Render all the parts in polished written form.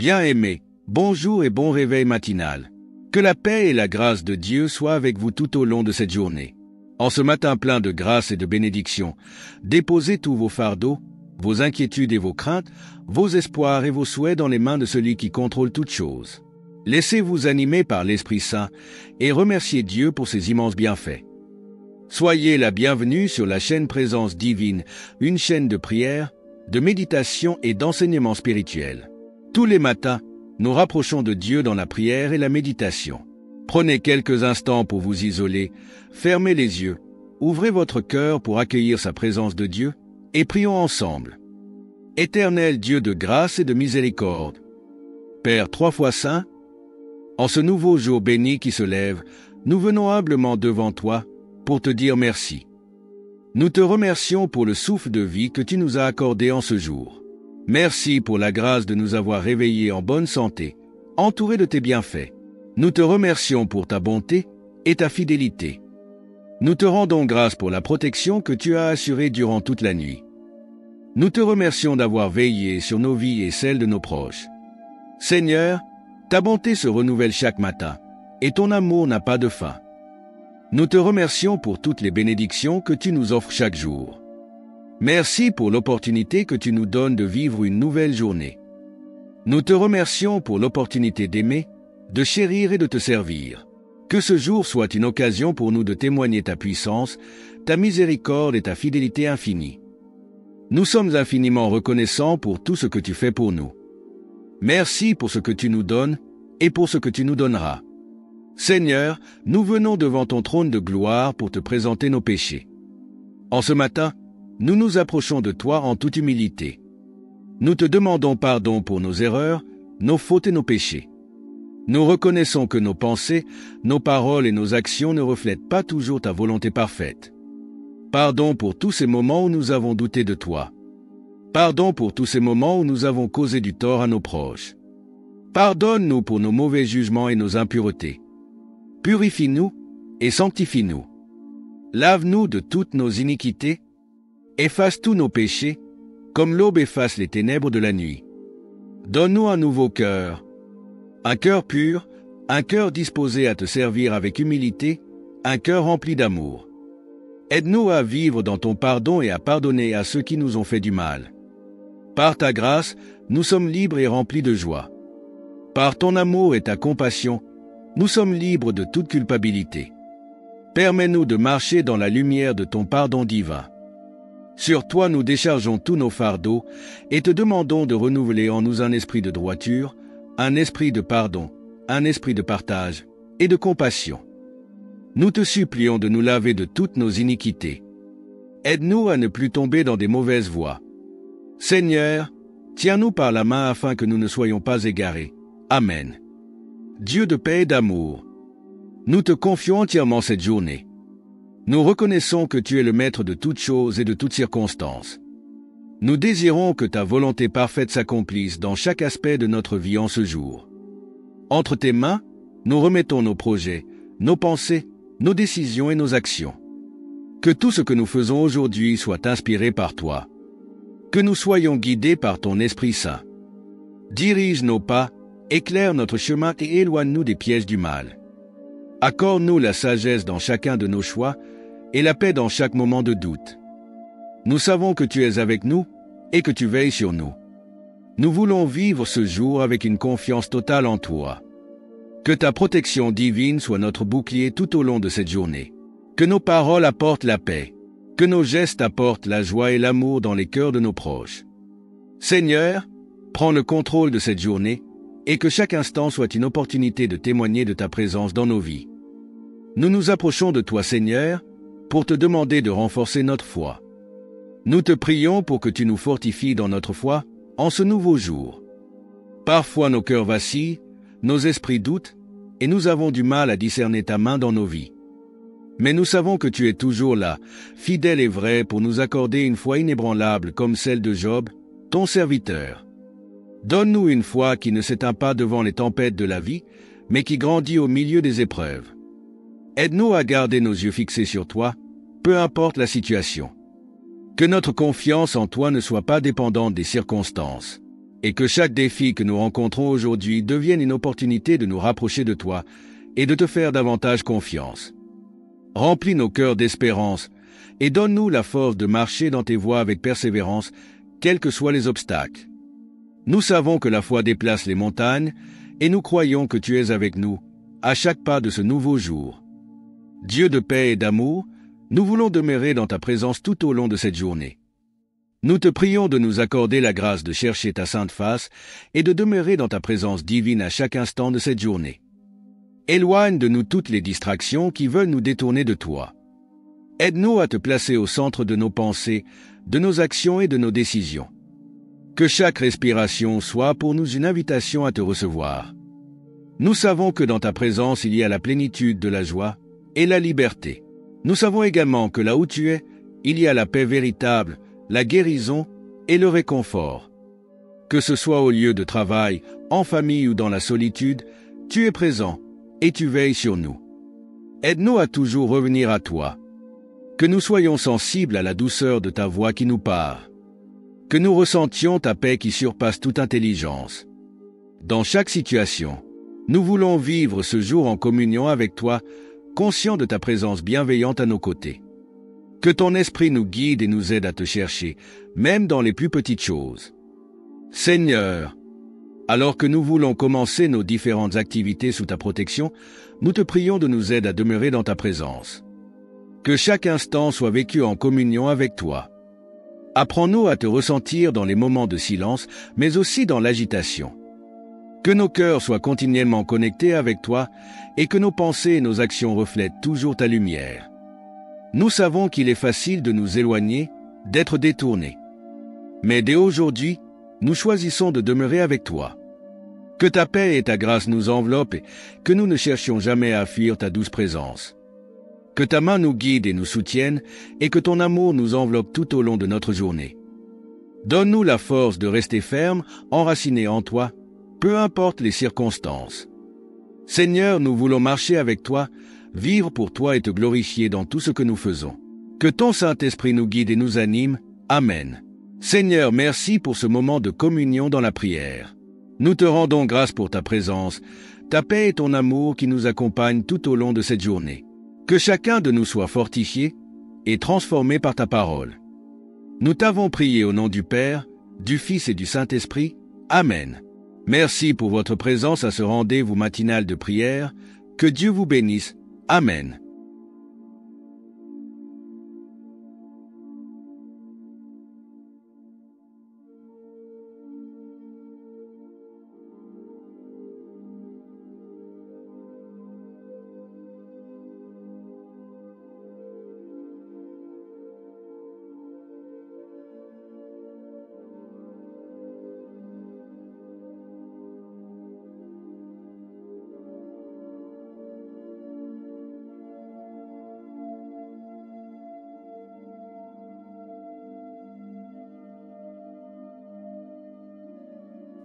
Bien-aimés, bonjour et bon réveil matinal. Que la paix et la grâce de Dieu soient avec vous tout au long de cette journée. En ce matin plein de grâce et de bénédiction, déposez tous vos fardeaux, vos inquiétudes et vos craintes, vos espoirs et vos souhaits dans les mains de celui qui contrôle toutes choses. Laissez-vous animer par l'Esprit Saint et remerciez Dieu pour ses immenses bienfaits. Soyez la bienvenue sur la chaîne Présence Divine, une chaîne de prière, de méditation et d'enseignement spirituel. Tous les matins, nous rapprochons de Dieu dans la prière et la méditation. Prenez quelques instants pour vous isoler, fermez les yeux, ouvrez votre cœur pour accueillir sa présence de Dieu et prions ensemble. Éternel Dieu de grâce et de miséricorde, Père 3 fois saint, en ce nouveau jour béni qui se lève, nous venons humblement devant toi pour te dire merci. Nous te remercions pour le souffle de vie que tu nous as accordé en ce jour. Merci pour la grâce de nous avoir réveillés en bonne santé, entourés de tes bienfaits. Nous te remercions pour ta bonté et ta fidélité. Nous te rendons grâce pour la protection que tu as assurée durant toute la nuit. Nous te remercions d'avoir veillé sur nos vies et celles de nos proches. Seigneur, ta bonté se renouvelle chaque matin, et ton amour n'a pas de fin. Nous te remercions pour toutes les bénédictions que tu nous offres chaque jour. Merci pour l'opportunité que tu nous donnes de vivre une nouvelle journée. Nous te remercions pour l'opportunité d'aimer, de chérir et de te servir. Que ce jour soit une occasion pour nous de témoigner ta puissance, ta miséricorde et ta fidélité infinie. Nous sommes infiniment reconnaissants pour tout ce que tu fais pour nous. Merci pour ce que tu nous donnes et pour ce que tu nous donneras. Seigneur, nous venons devant ton trône de gloire pour te présenter nos péchés. En ce matin, nous nous approchons de toi en toute humilité. Nous te demandons pardon pour nos erreurs, nos fautes et nos péchés. Nous reconnaissons que nos pensées, nos paroles et nos actions ne reflètent pas toujours ta volonté parfaite. Pardon pour tous ces moments où nous avons douté de toi. Pardon pour tous ces moments où nous avons causé du tort à nos proches. Pardonne-nous pour nos mauvais jugements et nos impuretés. Purifie-nous et sanctifie-nous. Lave-nous de toutes nos iniquités. Efface tous nos péchés, comme l'aube efface les ténèbres de la nuit. Donne-nous un nouveau cœur, un cœur pur, un cœur disposé à te servir avec humilité, un cœur rempli d'amour. Aide-nous à vivre dans ton pardon et à pardonner à ceux qui nous ont fait du mal. Par ta grâce, nous sommes libres et remplis de joie. Par ton amour et ta compassion, nous sommes libres de toute culpabilité. Permets-nous de marcher dans la lumière de ton pardon divin. Sur toi nous déchargeons tous nos fardeaux et te demandons de renouveler en nous un esprit de droiture, un esprit de pardon, un esprit de partage et de compassion. Nous te supplions de nous laver de toutes nos iniquités. Aide-nous à ne plus tomber dans des mauvaises voies. Seigneur, tiens-nous par la main afin que nous ne soyons pas égarés. Amen. Dieu de paix et d'amour, nous te confions entièrement cette journée. Nous reconnaissons que tu es le maître de toutes choses et de toutes circonstances. Nous désirons que ta volonté parfaite s'accomplisse dans chaque aspect de notre vie en ce jour. Entre tes mains, nous remettons nos projets, nos pensées, nos décisions et nos actions. Que tout ce que nous faisons aujourd'hui soit inspiré par toi. Que nous soyons guidés par ton Esprit Saint. Dirige nos pas, éclaire notre chemin et éloigne-nous des pièges du mal. Accorde-nous la sagesse dans chacun de nos choix et la paix dans chaque moment de doute. Nous savons que tu es avec nous et que tu veilles sur nous. Nous voulons vivre ce jour avec une confiance totale en toi. Que ta protection divine soit notre bouclier tout au long de cette journée. Que nos paroles apportent la paix. Que nos gestes apportent la joie et l'amour dans les cœurs de nos proches. Seigneur, prends le contrôle de cette journée et que chaque instant soit une opportunité de témoigner de ta présence dans nos vies. Nous nous approchons de toi, Seigneur, pour te demander de renforcer notre foi. Nous te prions pour que tu nous fortifies dans notre foi en ce nouveau jour. Parfois nos cœurs vacillent, nos esprits doutent, et nous avons du mal à discerner ta main dans nos vies. Mais nous savons que tu es toujours là, fidèle et vrai pour nous accorder une foi inébranlable comme celle de Job, ton serviteur. Donne-nous une foi qui ne s'éteint pas devant les tempêtes de la vie, mais qui grandit au milieu des épreuves. Aide-nous à garder nos yeux fixés sur toi, peu importe la situation. Que notre confiance en toi ne soit pas dépendante des circonstances. et que chaque défi que nous rencontrons aujourd'hui devienne une opportunité de nous rapprocher de toi et de te faire davantage confiance. Remplis nos cœurs d'espérance et donne-nous la force de marcher dans tes voies avec persévérance, quels que soient les obstacles. Nous savons que la foi déplace les montagnes et nous croyons que tu es avec nous à chaque pas de ce nouveau jour. Dieu de paix et d'amour, nous voulons demeurer dans ta présence tout au long de cette journée. Nous te prions de nous accorder la grâce de chercher ta sainte face et de demeurer dans ta présence divine à chaque instant de cette journée. Éloigne de nous toutes les distractions qui veulent nous détourner de toi. Aide-nous à te placer au centre de nos pensées, de nos actions et de nos décisions. Que chaque respiration soit pour nous une invitation à te recevoir. Nous savons que dans ta présence il y a la plénitude de la joie et la liberté. Nous savons également que là où tu es, il y a la paix véritable, la guérison et le réconfort. Que ce soit au lieu de travail, en famille ou dans la solitude, tu es présent et tu veilles sur nous. Aide-nous à toujours revenir à toi. Que nous soyons sensibles à la douceur de ta voix qui nous parle. Que nous ressentions ta paix qui surpasse toute intelligence. Dans chaque situation, nous voulons vivre ce jour en communion avec toi, conscients de ta présence bienveillante à nos côtés. Que ton esprit nous guide et nous aide à te chercher, même dans les plus petites choses. Seigneur, alors que nous voulons commencer nos différentes activités sous ta protection, nous te prions de nous aider à demeurer dans ta présence. Que chaque instant soit vécu en communion avec toi. Apprends-nous à te ressentir dans les moments de silence, mais aussi dans l'agitation. Que nos cœurs soient continuellement connectés avec toi et que nos pensées et nos actions reflètent toujours ta lumière. Nous savons qu'il est facile de nous éloigner, d'être détournés. Mais dès aujourd'hui, nous choisissons de demeurer avec toi. Que ta paix et ta grâce nous enveloppent et que nous ne cherchions jamais à fuir ta douce présence. Que ta main nous guide et nous soutienne et que ton amour nous enveloppe tout au long de notre journée. Donne-nous la force de rester fermes, enracinés en toi, peu importe les circonstances. Seigneur, nous voulons marcher avec toi, vivre pour toi et te glorifier dans tout ce que nous faisons. Que ton Saint-Esprit nous guide et nous anime. Amen. Seigneur, merci pour ce moment de communion dans la prière. Nous te rendons grâce pour ta présence, ta paix et ton amour qui nous accompagnent tout au long de cette journée. Que chacun de nous soit fortifié et transformé par ta parole. Nous t'avons prié au nom du Père, du Fils et du Saint-Esprit. Amen. Merci pour votre présence à ce rendez-vous matinal de prière. Que Dieu vous bénisse. Amen.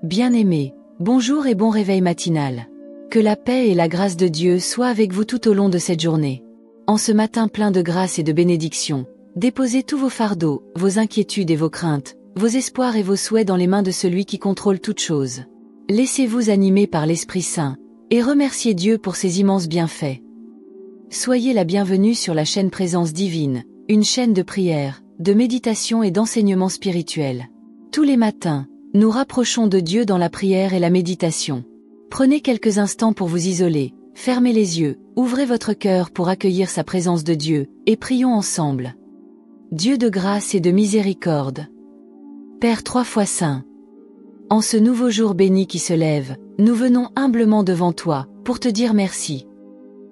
Bien-aimés, bonjour et bon réveil matinal. Que la paix et la grâce de Dieu soient avec vous tout au long de cette journée. En ce matin plein de grâce et de bénédictions, déposez tous vos fardeaux, vos inquiétudes et vos craintes, vos espoirs et vos souhaits dans les mains de celui qui contrôle toutes choses. Laissez-vous animer par l'Esprit Saint, et remerciez Dieu pour ses immenses bienfaits. Soyez la bienvenue sur la chaîne Présence Divine, une chaîne de prière, de méditation et d'enseignement spirituel. Tous les matins, nous rapprochons de Dieu dans la prière et la méditation. Prenez quelques instants pour vous isoler, fermez les yeux, ouvrez votre cœur pour accueillir sa présence de Dieu, et prions ensemble. Dieu de grâce et de miséricorde. Père 3 fois Saint. En ce nouveau jour béni qui se lève, nous venons humblement devant toi, pour te dire merci.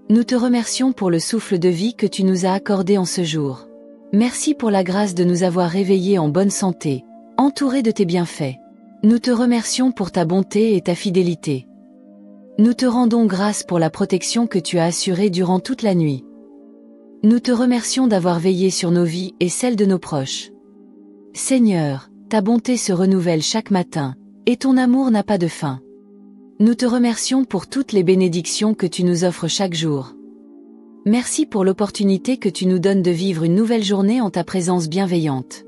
Nous te remercions pour le souffle de vie que tu nous as accordé en ce jour. Merci pour la grâce de nous avoir réveillés en bonne santé, entourés de tes bienfaits. Nous te remercions pour ta bonté et ta fidélité. Nous te rendons grâce pour la protection que tu as assurée durant toute la nuit. Nous te remercions d'avoir veillé sur nos vies et celles de nos proches. Seigneur, ta bonté se renouvelle chaque matin, et ton amour n'a pas de fin. Nous te remercions pour toutes les bénédictions que tu nous offres chaque jour. Merci pour l'opportunité que tu nous donnes de vivre une nouvelle journée en ta présence bienveillante.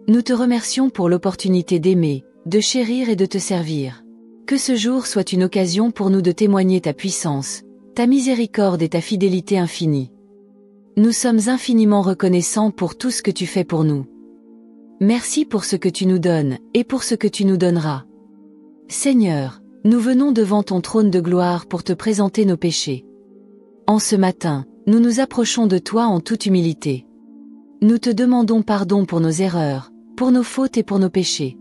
Nous te remercions pour l'opportunité d'aimer, de chérir et de te servir. Que ce jour soit une occasion pour nous de témoigner ta puissance, ta miséricorde et ta fidélité infinie. Nous sommes infiniment reconnaissants pour tout ce que tu fais pour nous. Merci pour ce que tu nous donnes, et pour ce que tu nous donneras. Seigneur, nous venons devant ton trône de gloire pour te présenter nos péchés. En ce matin, nous nous approchons de toi en toute humilité. Nous te demandons pardon pour nos erreurs, pour nos fautes et pour nos péchés.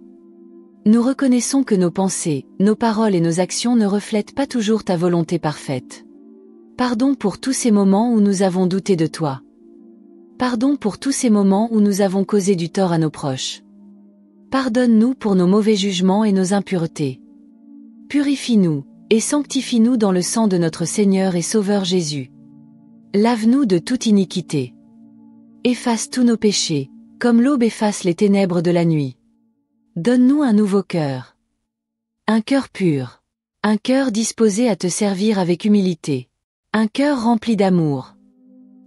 Nous reconnaissons que nos pensées, nos paroles et nos actions ne reflètent pas toujours ta volonté parfaite. Pardon pour tous ces moments où nous avons douté de toi. Pardon pour tous ces moments où nous avons causé du tort à nos proches. Pardonne-nous pour nos mauvais jugements et nos impuretés. Purifie-nous, et sanctifie-nous dans le sang de notre Seigneur et Sauveur Jésus. Lave-nous de toute iniquité. Efface tous nos péchés, comme l'aube efface les ténèbres de la nuit. Donne-nous un nouveau cœur. Un cœur pur. Un cœur disposé à te servir avec humilité. Un cœur rempli d'amour.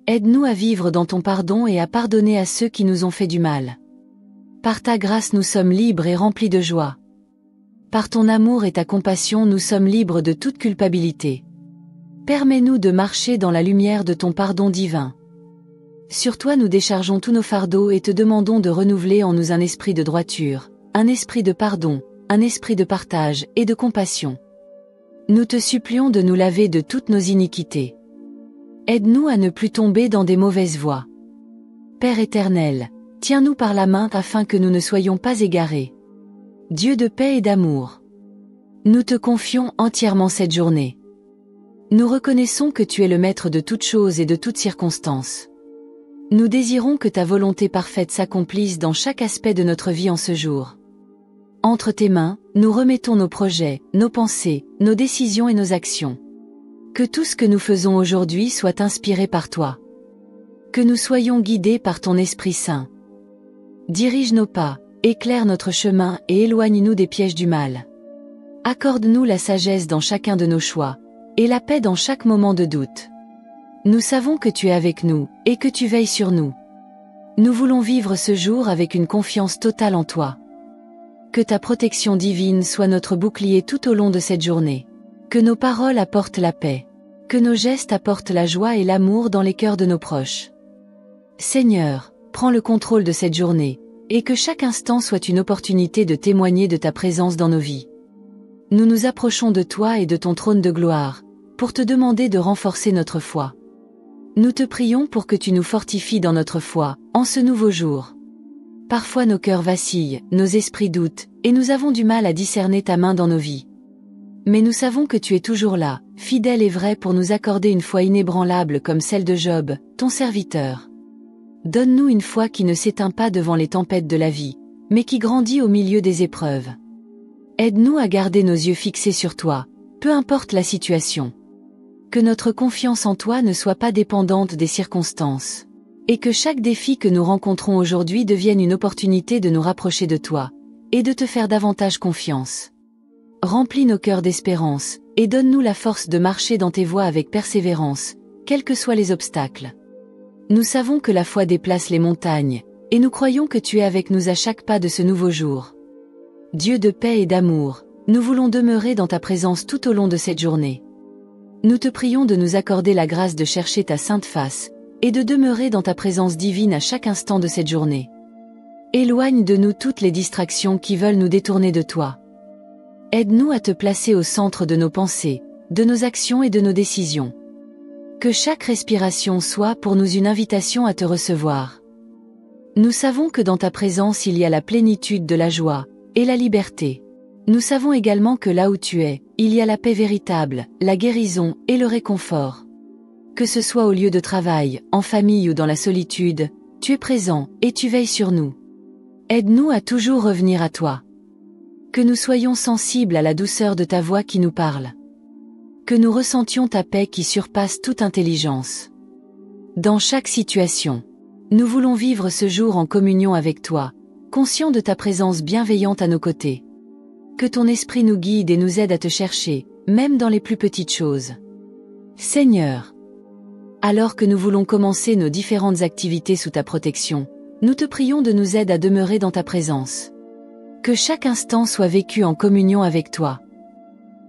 Aide-nous à vivre dans ton pardon et à pardonner à ceux qui nous ont fait du mal. Par ta grâce nous sommes libres et remplis de joie. Par ton amour et ta compassion nous sommes libres de toute culpabilité. Permets-nous de marcher dans la lumière de ton pardon divin. Sur toi nous déchargeons tous nos fardeaux et te demandons de renouveler en nous un esprit de droiture, un esprit de pardon, un esprit de partage et de compassion. Nous te supplions de nous laver de toutes nos iniquités. Aide-nous à ne plus tomber dans des mauvaises voies. Père éternel, tiens-nous par la main afin que nous ne soyons pas égarés. Dieu de paix et d'amour. Nous te confions entièrement cette journée. Nous reconnaissons que tu es le maître de toutes choses et de toutes circonstances. Nous désirons que ta volonté parfaite s'accomplisse dans chaque aspect de notre vie en ce jour. Entre tes mains, nous remettons nos projets, nos pensées, nos décisions et nos actions. Que tout ce que nous faisons aujourd'hui soit inspiré par toi. Que nous soyons guidés par ton Esprit Saint. Dirige nos pas, éclaire notre chemin et éloigne-nous des pièges du mal. Accorde-nous la sagesse dans chacun de nos choix, et la paix dans chaque moment de doute. Nous savons que tu es avec nous, et que tu veilles sur nous. Nous voulons vivre ce jour avec une confiance totale en toi. Que ta protection divine soit notre bouclier tout au long de cette journée. Que nos paroles apportent la paix. Que nos gestes apportent la joie et l'amour dans les cœurs de nos proches. Seigneur, prends le contrôle de cette journée, et que chaque instant soit une opportunité de témoigner de ta présence dans nos vies. Nous nous approchons de toi et de ton trône de gloire, pour te demander de renforcer notre foi. Nous te prions pour que tu nous fortifies dans notre foi, en ce nouveau jour. Parfois nos cœurs vacillent, nos esprits doutent, et nous avons du mal à discerner ta main dans nos vies. Mais nous savons que tu es toujours là, fidèle et vrai pour nous accorder une foi inébranlable comme celle de Job, ton serviteur. Donne-nous une foi qui ne s'éteint pas devant les tempêtes de la vie, mais qui grandit au milieu des épreuves. Aide-nous à garder nos yeux fixés sur toi, peu importe la situation. Que notre confiance en toi ne soit pas dépendante des circonstances. Et que chaque défi que nous rencontrons aujourd'hui devienne une opportunité de nous rapprocher de toi, et de te faire davantage confiance. Remplis nos cœurs d'espérance, et donne-nous la force de marcher dans tes voies avec persévérance, quels que soient les obstacles. Nous savons que la foi déplace les montagnes, et nous croyons que tu es avec nous à chaque pas de ce nouveau jour. Dieu de paix et d'amour, nous voulons demeurer dans ta présence tout au long de cette journée. Nous te prions de nous accorder la grâce de chercher ta sainte face, et de demeurer dans ta présence divine à chaque instant de cette journée. Éloigne de nous toutes les distractions qui veulent nous détourner de toi. Aide-nous à te placer au centre de nos pensées, de nos actions et de nos décisions. Que chaque respiration soit pour nous une invitation à te recevoir. Nous savons que dans ta présence il y a la plénitude de la joie, et la liberté. Nous savons également que là où tu es, il y a la paix véritable, la guérison et le réconfort. Que ce soit au lieu de travail, en famille ou dans la solitude, tu es présent, et tu veilles sur nous. Aide-nous à toujours revenir à toi. Que nous soyons sensibles à la douceur de ta voix qui nous parle. Que nous ressentions ta paix qui surpasse toute intelligence. Dans chaque situation, nous voulons vivre ce jour en communion avec toi, conscients de ta présence bienveillante à nos côtés. Que ton esprit nous guide et nous aide à te chercher, même dans les plus petites choses. Seigneur, alors que nous voulons commencer nos différentes activités sous ta protection, nous te prions de nous aider à demeurer dans ta présence. Que chaque instant soit vécu en communion avec toi.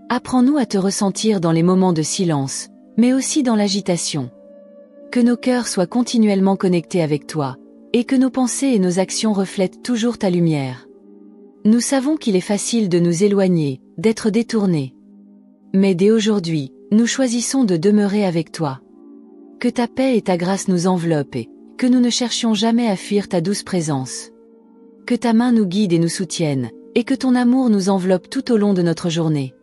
Apprends-nous à te ressentir dans les moments de silence, mais aussi dans l'agitation. Que nos cœurs soient continuellement connectés avec toi, et que nos pensées et nos actions reflètent toujours ta lumière. Nous savons qu'il est facile de nous éloigner, d'être détournés. Mais dès aujourd'hui, nous choisissons de demeurer avec toi. Que ta paix et ta grâce nous enveloppent et que nous ne cherchions jamais à fuir ta douce présence. Que ta main nous guide et nous soutienne, et que ton amour nous enveloppe tout au long de notre journée.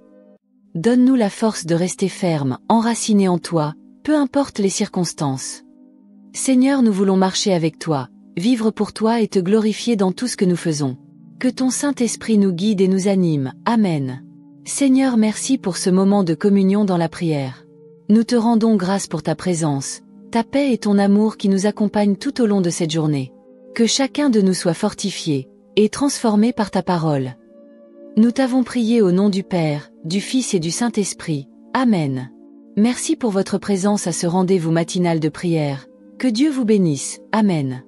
Donne-nous la force de rester fermes, enracinés en toi, peu importe les circonstances. Seigneur, nous voulons marcher avec toi, vivre pour toi et te glorifier dans tout ce que nous faisons. Que ton Saint-Esprit nous guide et nous anime. Amen. Seigneur, merci pour ce moment de communion dans la prière. Nous te rendons grâce pour ta présence, ta paix et ton amour qui nous accompagnent tout au long de cette journée. Que chacun de nous soit fortifié et transformé par ta parole. Nous t'avons prié au nom du Père, du Fils et du Saint-Esprit. Amen. Merci pour votre présence à ce rendez-vous matinal de prière. Que Dieu vous bénisse. Amen.